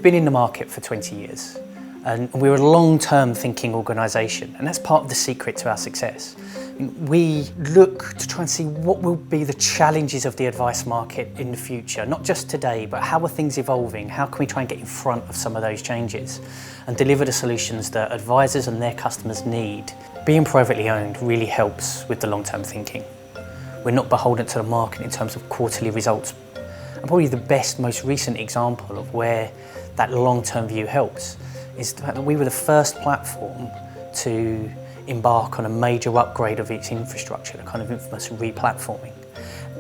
been in the market for 20 years and we're a long-term thinking organisation, and that's part of the secret to our success. We look to try and see what will be the challenges of the advice market in the future, not just today, but how are things evolving? How can we try and get in front of some of those changes and deliver the solutions that advisors and their customers need? Being privately owned really helps with the long-term thinking. We're not beholden to the market in terms of quarterly results. And probably the best, most recent example of where that long-term view helps is the fact that we were the first platform to embark on a major upgrade of its infrastructure, the kind of infamous re-platforming.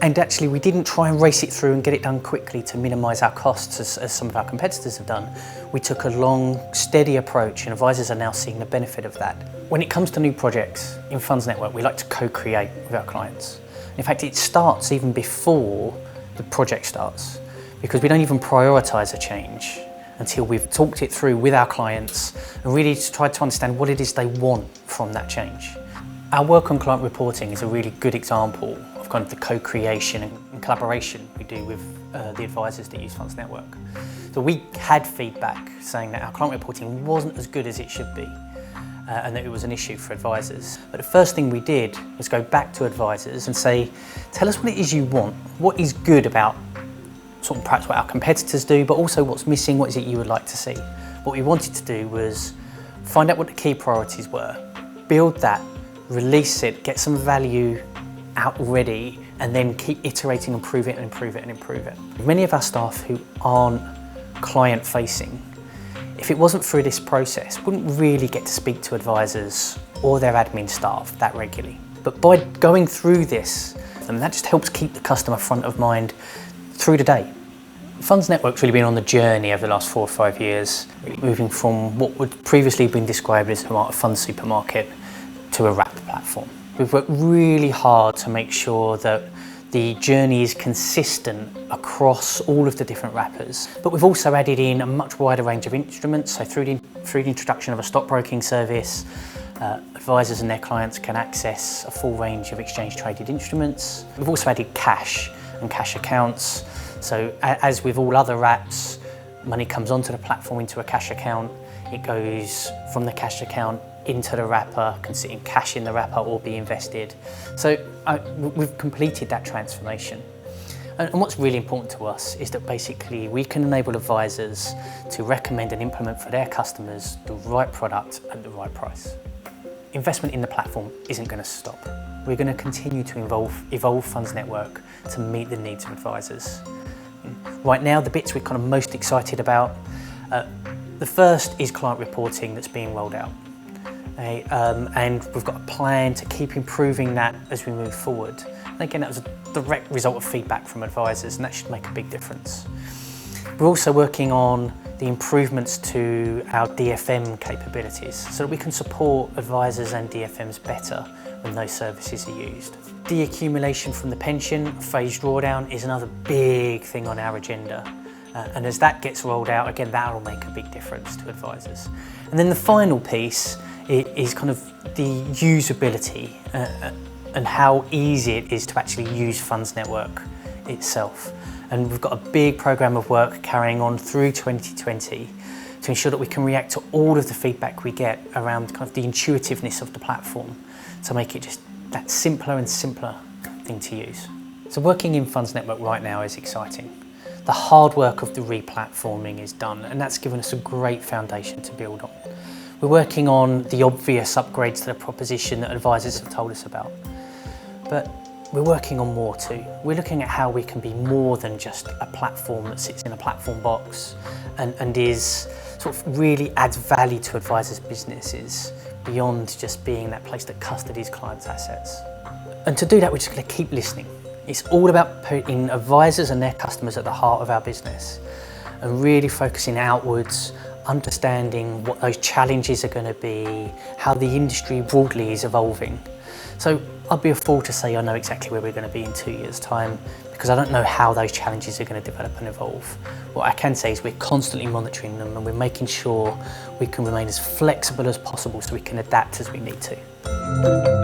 And actually we didn't try and race it through and get it done quickly to minimise our costs as some of our competitors have done. We took a long, steady approach, and advisors are now seeing the benefit of that. When it comes to new projects in FundsNetwork, we like to co-create with our clients. In fact, it starts even before the project starts, because we don't even prioritise a change until we've talked it through with our clients and really tried to understand what it is they want from that change. Our work on client reporting is a really good example of kind of the co-creation and collaboration we do with the advisors that use FundsNetwork. So we had feedback saying that our client reporting wasn't as good as it should be, and that it was an issue for advisors. But the first thing we did was go back to advisors and say, tell us what it is you want, what is good about sort of perhaps what our competitors do, but also what's missing, what is it you would like to see. What we wanted to do was find out what the key priorities were, build that, release it, get some value out already, and then keep iterating, improve it and improve it and improve it. Many of our staff who aren't client facing, if it wasn't through this process, wouldn't really get to speak to advisors or their admin staff that regularly. But by going through this, and that just helps keep the customer front of mind through the day. FundsNetwork's really been on the journey over the last 4 or 5 years, really moving from what would previously have been described as a fund supermarket to a wrap platform. We've worked really hard to make sure that the journey is consistent across all of the different wrappers, but we've also added in a much wider range of instruments. So through the introduction of a stockbroking service, advisors and their clients can access a full range of exchange traded instruments. We've also added cash and cash accounts. So as with all other wraps, money comes onto the platform into a cash account. It goes from the cash account into the wrapper, can sit in cash in the wrapper or be invested. So we've completed that transformation. And what's really important to us is that basically we can enable advisors to recommend and implement for their customers the right product at the right price. Investment in the platform isn't going to stop. We're going to continue to evolve FundsNetwork to meet the needs of advisors. Right now, the bits we're kind of most excited about, the first is client reporting that's being rolled out. And we've got a plan to keep improving that as we move forward. And again, that was a direct result of feedback from advisors, and that should make a big difference. We're also working on the improvements to our DFM capabilities so that we can support advisors and DFMs better when those services are used. Deaccumulation from the pension, phased drawdown, is another big thing on our agenda. And as that gets rolled out, again, that'll make a big difference to advisors. And then the final piece is kind of the usability and how easy it is to actually use FundsNetwork itself. And we've got a big programme of work carrying on through 2020 to ensure that we can react to all of the feedback we get around kind of the intuitiveness of the platform to make it just that simpler and simpler thing to use. So working in FundsNetwork right now is exciting. The hard work of the re-platforming is done, and that's given us a great foundation to build on. We're working on the obvious upgrades to the proposition that advisors have told us about. But we're working on more too. We're looking at how we can be more than just a platform that sits in a platform box and is sort of really adds value to advisors' businesses beyond just being that place that custodies clients' assets. And to do that, we're just going to keep listening. It's all about putting advisors and their customers at the heart of our business and really focusing outwards, understanding what those challenges are going to be, how the industry broadly is evolving. So I'd be a fool to say I know exactly where we're going to be in 2 years' time, because I don't know how those challenges are going to develop and evolve. What I can say is we're constantly monitoring them and we're making sure we can remain as flexible as possible so we can adapt as we need to.